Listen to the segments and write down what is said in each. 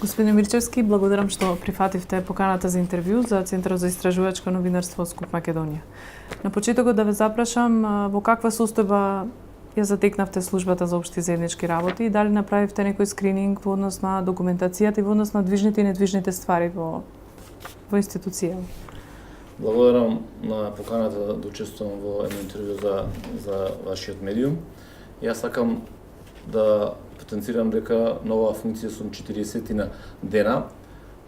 Господин Мирчевски, благодарам што прифативте поканата за интервју за Центарот за истражувачко новинарство Скуп Македонија. На почетокот да ве запрашам во каква состојба ја затекнавте службата за општи заеднички работи и дали направивте некој скрининг во однос на документацијата и во однос на движните и недвижните ствари во институција? Благодарам на поканата да учествувам во едно интервју за вашиот медиум. Јас сакам да потенцирам дека на оваа функција сум 40 дена.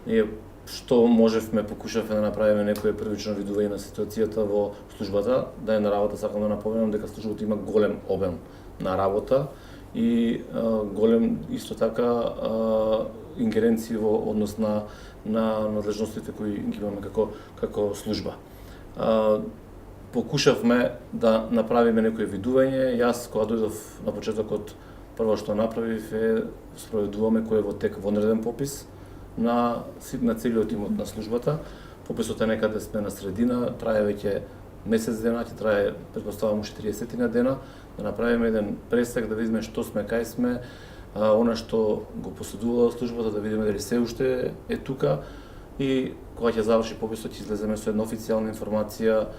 Ние што можевме, покушавме да направиме некое првично видување на ситуацијата во службата. Да е на работа, сакам да напоменам дека службата има голем обем на работа и голем исто така ингеренции во однос на надлежностите кои ги имаме како служба. Покушавме да направиме некое видување. Јас кога дојдов на почетокот, прво што направив е спроведуваме кој е во тек вонреден попис на целиот имот на службата. Пописот е некаде сме на средина, трае веќе месец дена, ќе трае претпоставувам 40 дена, да направиме еден пресек, да видиме што сме, кај сме, она што го поседувала службата, да видиме дали се уште е тука и кога ќе заврши пописот ќе излеземе со една официјална информација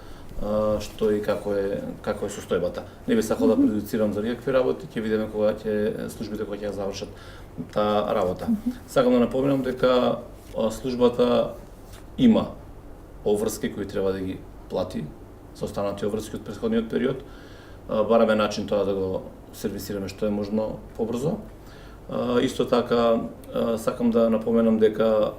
што и како е состојбата. Не би сакал да прejudicирам за никакви работи, ќе видиме кога ќе службите кога ќе завршат таа работа. Сакам да напоменам дека службата има обврски кои треба да ги плати со останати обврски од претходниот период. Бараме начин тоа да го сервисираме што е можно побрзо. Исто така сакам да напоменам дека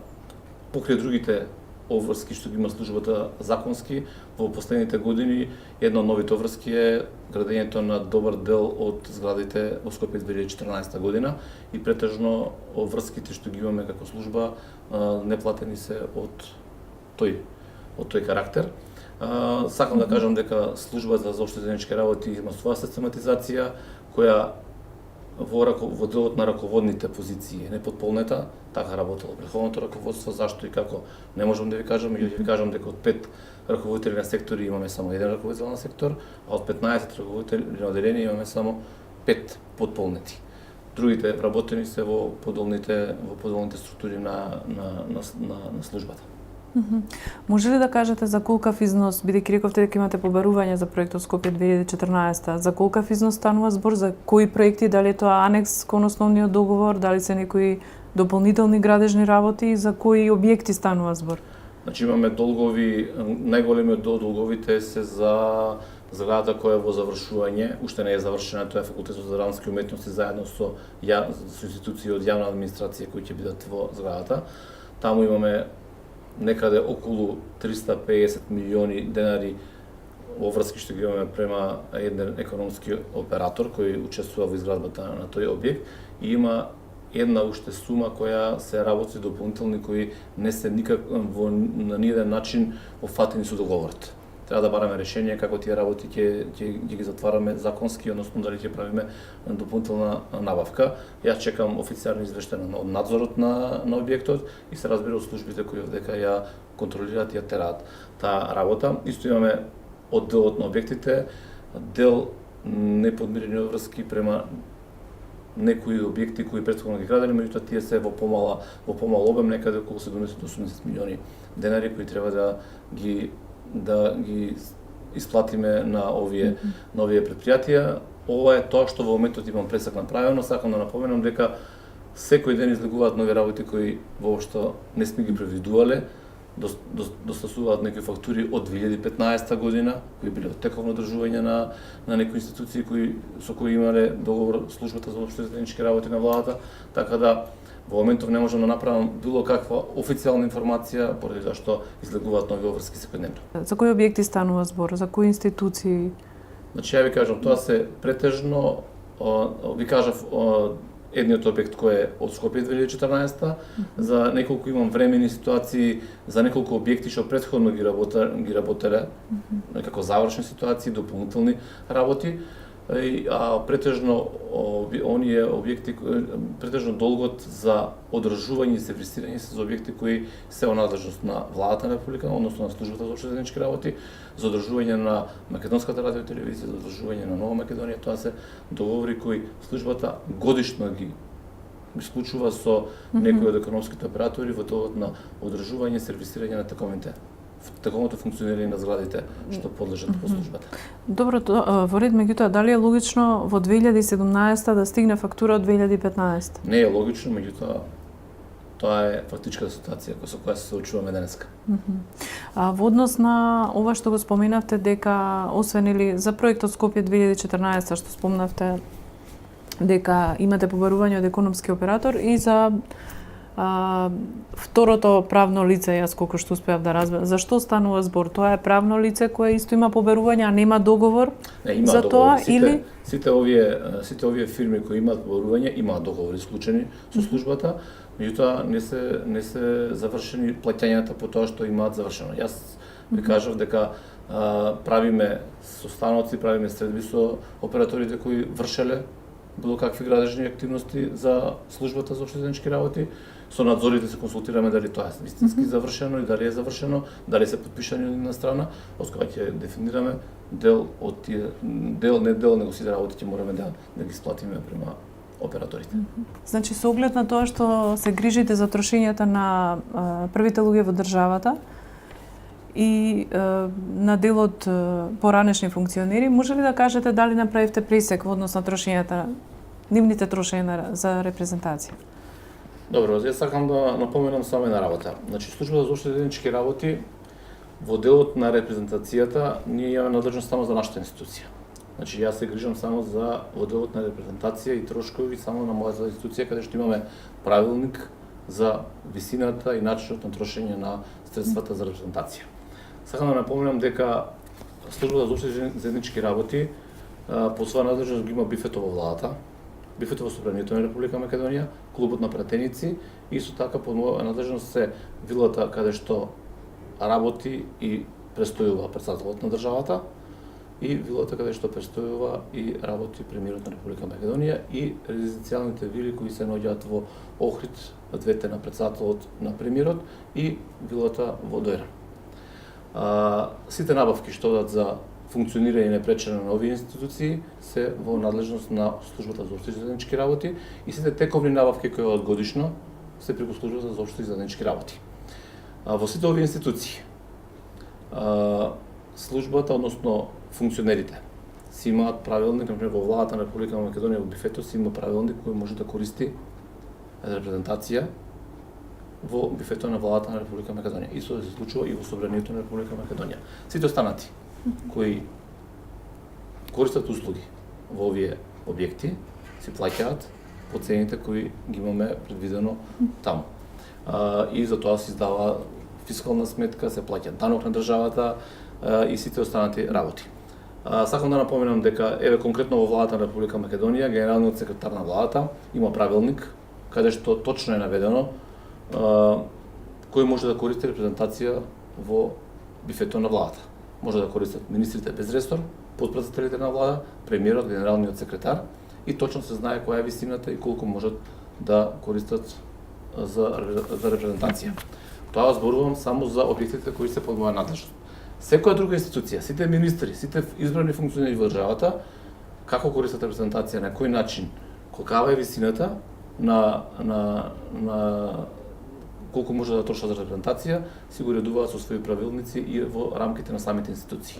покрај другите обврски што ги има службата законски, во последните години една од новите обврски е градењето на добар дел од зградите во Скопје 2014 година и претежно обврските што ги имаме како служба неплатени се од тој карактер. Сакам да кажам дека службата за општи заеднички работи има своја систематизација која во делот на раководните позиции е непотполнета, така работело претходното раководство, зашто и како не можам да ви кажам, или да ви кажам дека од 5 раководители на сектори имаме само еден раководител на сектор, а од 15 раководители на оделение имаме само 5 потполнети. Другите работени се во подолните структури на службата. Може ли да кажете за колкав износ, бидејќи рековте дека имате побарување за проектот Скопје 2014, за колкав износ станува збор, за кои проекти, дали е тоа анекс кон основниот договор, дали се некои дополнителни градежни работи и за кои објекти станува збор? Значи имаме долгови, најголемиот дел долговите се за зградата која е во завршување, уште не е завршена, тоа е Факултетот за драмски уметности заедно со институции од јавна администрација кои ќе бидат во зградата. Таму имаме некаде околу 350 милиони денари обврски што ги имаме према еден економски оператор кој учествува во изградбата на тој објект и има една уште сума која се работи дополнителни кои не се на ниеден начин офатени со договорот. Треба да бараме решение како тие работи ќе ги затвараме законски, односно дали ќе правиме дополнителна набавка. Јас чекам официјални извештаи од надзорот на објектот и се разбира од службите кои овдека ја контролираат и ја тераат таа работа. Исто имаме од делот на објектите дел неподмирени обврски према некои објекти кои претходно ги градени, меѓутоа тие се во помал обем, некаде околу 70-80 милиони денари кои треба да ги исплатиме на овие претпријатија. Ова е тоа што во моментот имам пресек направено. Сакам да напоменам дека секој ден излегуваат нови работи кои воопшто не сме ги превидувале. Достасуваат некои фактури од 2015 година, кои биле од тековно одржување на некои институции со кои имале договор службата за општи заеднички работи на владата, така да во моментов не можам да направам било каква официјална информација поради зашто излегуваат нови обврски секојдневно. За кои објекти станува збор, за кои институции? Значи ја ви кажам, тоа се претежно ви кажав едниот објект кој е од Скопје 2014, за неколку имам времени ситуации, за неколку објекти што претходно ги работеле, како завршни ситуации, дополнителни работи, а претежно оние објекти, претежно долгот за одржување и сервисирање се за објекти кои се во надлежност на владата на Република, односно на службата за општи заеднички работи, за одржување на Македонската радио и телевизија, за одржување на Нова Македонија. Тоа се договори кои службата годишно ги исклучува со некои од економските оператори во делот на одржување, сервисирање на таковото функционирање на зградите што подлежат по службата. Добро, во ред меѓутоа, дали е логично во 2017 да стигне фактура од 2015? Не е логично, меѓутоа тоа е фактичката ситуација со која се соочуваме денеска. Во однос на ова што го споменавте дека освен или за проектот Скопје 2014 што спомнавте дека имате побарување од економски оператор и за второто правно лице, јас колку што успеав да разберам, за што станува збор? Тоа е правно лице кое исто има побарување, а нема договор има за договор. тоа или сите овие фирми кои имаат побарување имаат договори склучени со службата, меѓутоа не се завршени плаќањата по тоа што имаат завршено. Јас ви кажав дека правиме состаноци, правиме средби со операторите кои вршеле било какви градежни активности за службата за општи заеднички работи. Со надзорите се консултираме дали тоа е вистински завршено и дали е завршено, дали се подпишани од една страна, оскога ќе дефинираме дел од тие него сите работи ќе мораме да ги сплатиме према операторите. Значи со оглед на тоа што се грижите за трошењата на првите луѓе во државата и на дел од поранешни функционери, може ли да кажете дали направивте пресек во однос на трошењата, нивните трошења за репрезентација? Добро, јас сакам да напоменам само една работа. Значи, службата за општи заеднички работи во делот на репрезентацијата ние имаме надлежност само за нашата институција. Значи, јас се грижам само за во делот на репрезентација и трошкови само на мојата институција, каде што имаме правилник за висината и начинот на трошење на средствата за репрезентација. Сакам да напоменам дека службата за општи заеднички работи по своја надлежност ги има бифето во владата, бифето во Собранието на Република Македонија, клубот на пратеници и исто така под моја надлежност се вилата каде што работи и престојува претседателот на државата и вилата каде што престојува и работи премиерот на Република Македонија и резиденцијалните вили кои се наоѓаат во Охрид, двете на претседателот на премиерот и вилата во Дојран. Сите набавки што одат за функционирање непречено на овие институции се во надлежност на службата за општи заеднички работи и сите тековни набавки кои одат годишно се преку службата за општи заеднички работи. Во сите овие институции службата, односно функционерите, си имаат правилник, например во владата на Република Македонија во бифето си има правилник кој може да користи репрезентација во бифето на владата на Република Македонија. Исто се случува и во Собранието на Република Македонија. Сите останати кои користат услуги во овие објекти си плаќаат по цените кои ги имаме предвидено таму. И за тоа се издава фискална сметка, се плаќа данок на државата и сите останати работи. Сакам да напоменам дека конкретно во владата на Република Македонија генералниот секретар на владата има правилник каде што точно е наведено кој може да користи репрезентација во бифето на владата. Може да користат министрите без ресор, потпредседателите на влада, премиерот, генералниот секретар и точно се знае која е висината и колку можат да користат за репрезентација. Тоа зборувам само за објектите кои се под моја надлежност. Секоја друга институција, сите министри, сите избрани функционери во државата, како користат репрезентација, на кој начин, колкава е висината на колку може да трошат за репрезентација, си го редуваат со своји правилници и во рамките на самите институции.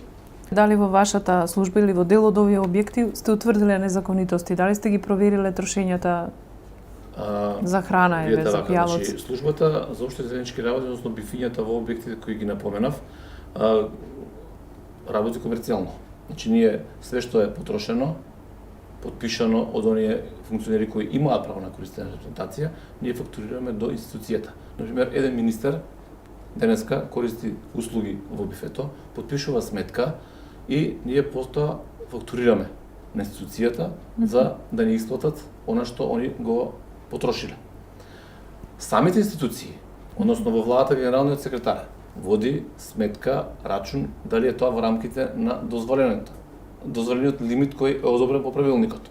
Дали во вашата служба или во дел од овие објекти сте утврдиле незаконитости? Дали сте ги провериле трошењата за храна или за пијалоци? Значи, службата за општи заеднички работи, односно бифињата во објектите кои ги напоменав, работи комерцијално. Значи, ние све што е потрошено, подпишано од оние функционери кои имаат право на користење на репрезентација, ние фактурираме до институцијата. Например, еден министер денеска користи услуги во бифето, подпишува сметка и ние потоа фактурираме на институцијата за да ни исплатат она што они го потрошиле. Самите институции, односно во владата генералниот секретар, води сметка, рачун, дали е тоа во рамките на дозволениот лимит кој е одобрен по правилникот.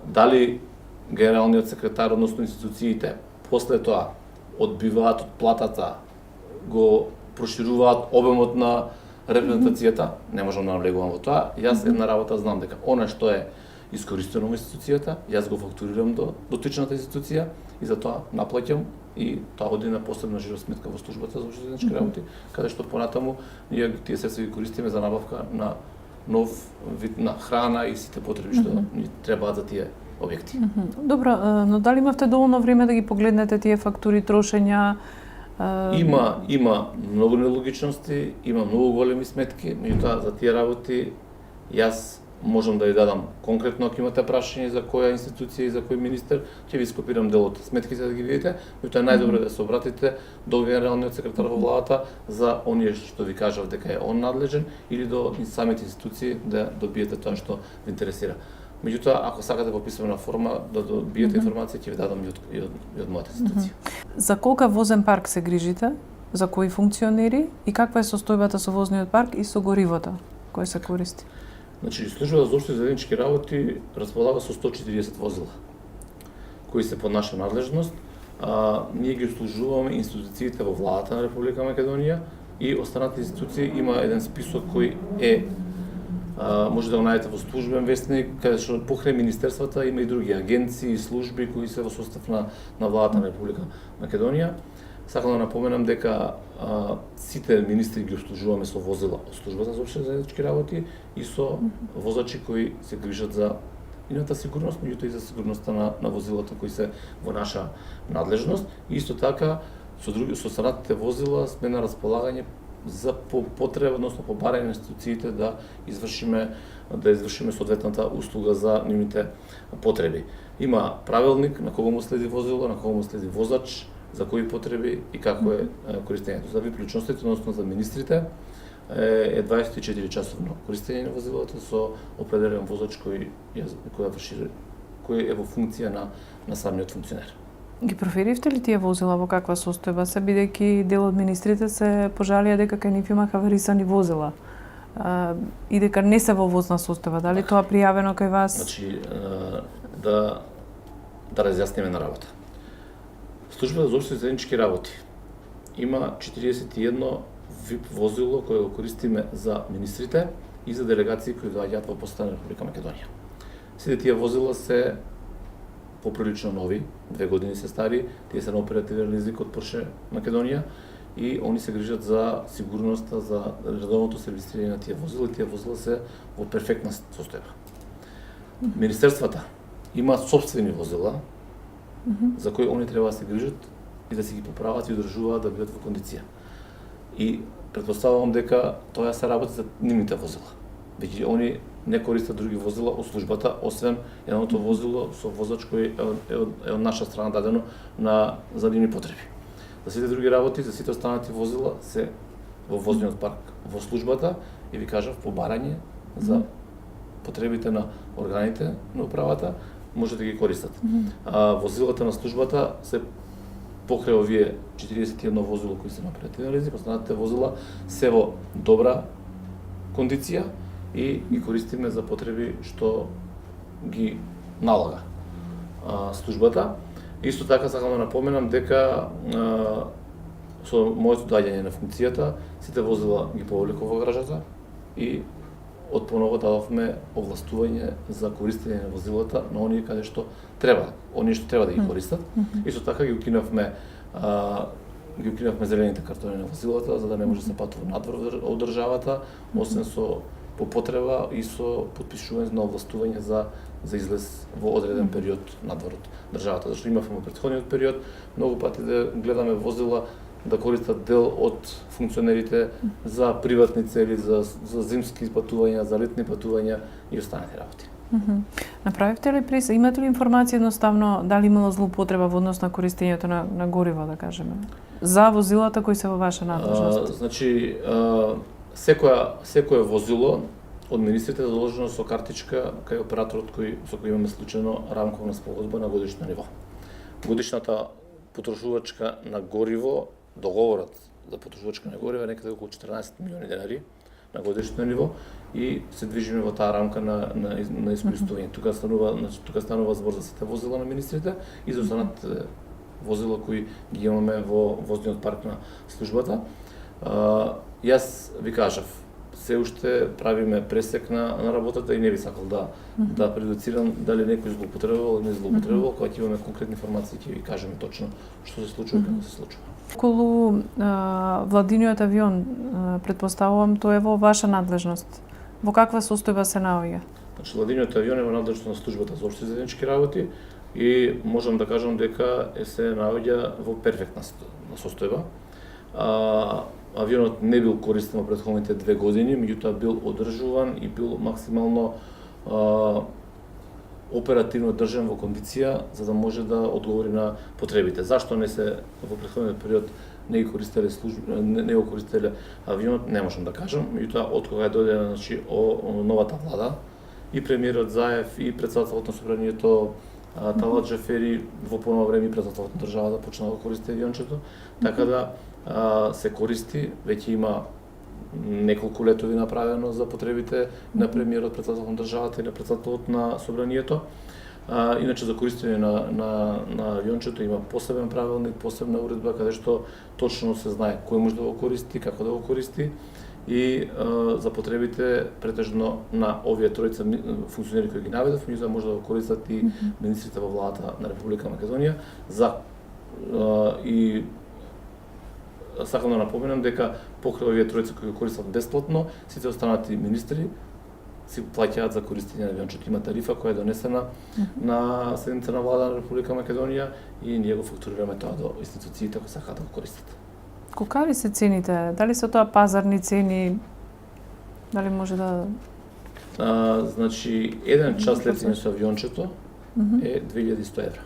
Дали генералниот секретар, односно институциите, после тоа одбиваат од платата, го прошируваат обемот на репрезентацијата, не можам да навлегувам во тоа. Јас една работа знам дека она што е искористено во институцијата, јас го фактурирам до дотичната институција и за тоа наплаќам и тоа оди на посебна жиросметка во службата за општи заеднички работи, каде што понатаму ние тие средства ги користиме за набавка на нов вид на храна и сите потреби што ни требаат за тие објекти. Добро, но дали имавте доволно време да ги погледнете тие фактури, трошења? Има многу нелогичности, има многу големи сметки, меѓутоа за тие работи јас можам да ви дадам конкретно ако имате прашање за која институција и за кој министер, ќе ви скопирам дел од сметките да ги видите, меѓутоа најдобро е да се обратите до генералниот секретар во владата за оние што ви кажав дека е он надлежен или до самите институции да добиете тоа што ви интересира. Меѓутоа, ако сакате по писмена форма да добиете информација, ќе ви дадам и од мојата институција. За колка возен парк се грижите? За кои функционери? И каква е состојбата со возниот парк и со горивото кој се користи? Значи, службата за општи заеднички работи располага со 140 возила, кои се под наша надлежност. Ние ги обслужуваме институциите во владата на Република Македонија и останатите институции има еден список кој е може да го најдете во службен вестник, каде што покрај министерствата има и други агенции и служби кои се во состав на владата на Република Македонија. Сакам да напоменам дека сите министри ги обслужуваме со возила од службата за општи заеднички работи и со возачи кои се грижат за ината сигурност, меѓутоа и за сигурноста на возилата кои се во наша надлежност. И исто така со останатите возила сме на располагање за потреба, односно по барање на институциите да извршиме соодветната услуга за нивните потреби. Има правилник на кого му следи возило, на кого му следи возач, за кои потреби и како е користењето. За ВИП личностите, односно за министрите, е 24 часовно користење на возилото со определен возач кој е во функција на самиот функционер. Ги проверивте ли тие возила во каква состојба се, бидејќи дел од министрите се пожалија дека кај нив има хаварисани возила и дека не се во возна состојба? Дали тоа пријавено кај вас? Значи, да разјасниме на работа. Службата за општи заеднички работи има 41 ВИП возило кое го користиме за министрите и за делегации кои доаѓаат во посета на Република Македонија. Сите тие возила се поприлично нови, 2 години се стари, тие се на оперативен лизинг од Порше Македонија и они се грижат за сигурноста, за редовното сервисирање на тие возила и тие возила се во перфектна состојба. Министерствата имаат сопствени возила за кои они треба да се грижат и да си ги поправат и одржуваат да бидат во кондиција. И претпоставувам дека тоа се работи за нивните возила. Веќе они не користат други возила од службата, освен едното возило со возач кој е од наша страна дадено за нивни потреби. За сите други работи, за сите останати возила се во возниот парк во службата и ви кажав по барање за потребите на органите на управата може да ги користат. Возилата на службата се покрај овие 41 возило кои се на оперативен лизинг, останатите возила се во добра кондиција и ги користиме за потреби што ги налага службата. Исто така сакам да напоменам дека со моето доаѓање на функцијата сите возила ги повлеков во гражата и од поново дадовме овластување за користење на возилата на оние каде што треба, оние што треба да ги користат. Исто така ги укинавме зелените картони на возилата за да не може да се патува надвор од државата, освен по потреба и со потпишување на овластување за излез во одреден период надвор од државата. Зашто имавме во претходниот период многу пати да гледаме возила да користат дел од функционерите за приватни цели, за зимски патувања, за летни патувања и останати работи. Направивте ли имате ли информација едноставно дали имало злоупотреба во однос на користењето на гориво, да кажеме, за возилата кои се во ваша надлежност? Значи, секое возило од министрите е заложено со картичка кај операторот со кој имаме случајно рамковна спогодба на годишно ниво. Годишната потрошувачка на гориво, договорот за потрошувачка на гориво е некаде околу 14 милиони денари на годишно ниво и се движиме во таа рамка на искористување. Тука станува збор за сите возила на министрите и за останатите возила кои ги имаме во возниот парк на службата. Јас ви кажав, се уште правиме пресек на работата и не би сакал да предуцирам дали некој злоупотребувал или не злоупотребувал, кога ќе имаме конкретни информации ќе ви кажеме точно што се случува и како се случува. Околу владиниот авион, претпоставувам, тоа е во ваша надлежност. Во каква состојба се наоѓа? Значи, владиниот авион е во надлежност на службата за општи заеднички работи и можам да кажам дека се наоѓа во перфектна состојба. Авионот не бил користен во претходните 2 години, меѓутоа бил одржуван и бил максимално оперативно држан во кондиција за да може да одговори на потребите. Зашто не се во претходниот период не го користеле авионот, не можам да кажам, меѓутоа откога е дојдена новата влада и премиерот Заев и претседателот на собранието Талат Джафери во понова време и претседателот на државата почна да користи авиончето, така да се користи, веќе има неколку летови направено за потребите на премиерот, претседателот на државата и на претседателот на собранието. Иначе за користење на авиончето има посебен правилник, посебна уредба каде што точно се знае кој може да го користи, како да го користи и за потребите претежно на овие тројца функционери кои ги наведов, меѓутоа може да го користат и министрите во владата на Република Македонија и сакам да напоменам дека покрај овие тројца кои го користат бесплатно, сите останати министри си плаќаат за користење на авиончето. Има тарифа која е донесена на седница на влада на Република Македонија и ние го фактурираме тоа до институциите кои сакаат да го користат. Колкави се цените? Дали се тоа пазарни цени? Дали може да Значи, еден час летење со авиончето е 2100 евра.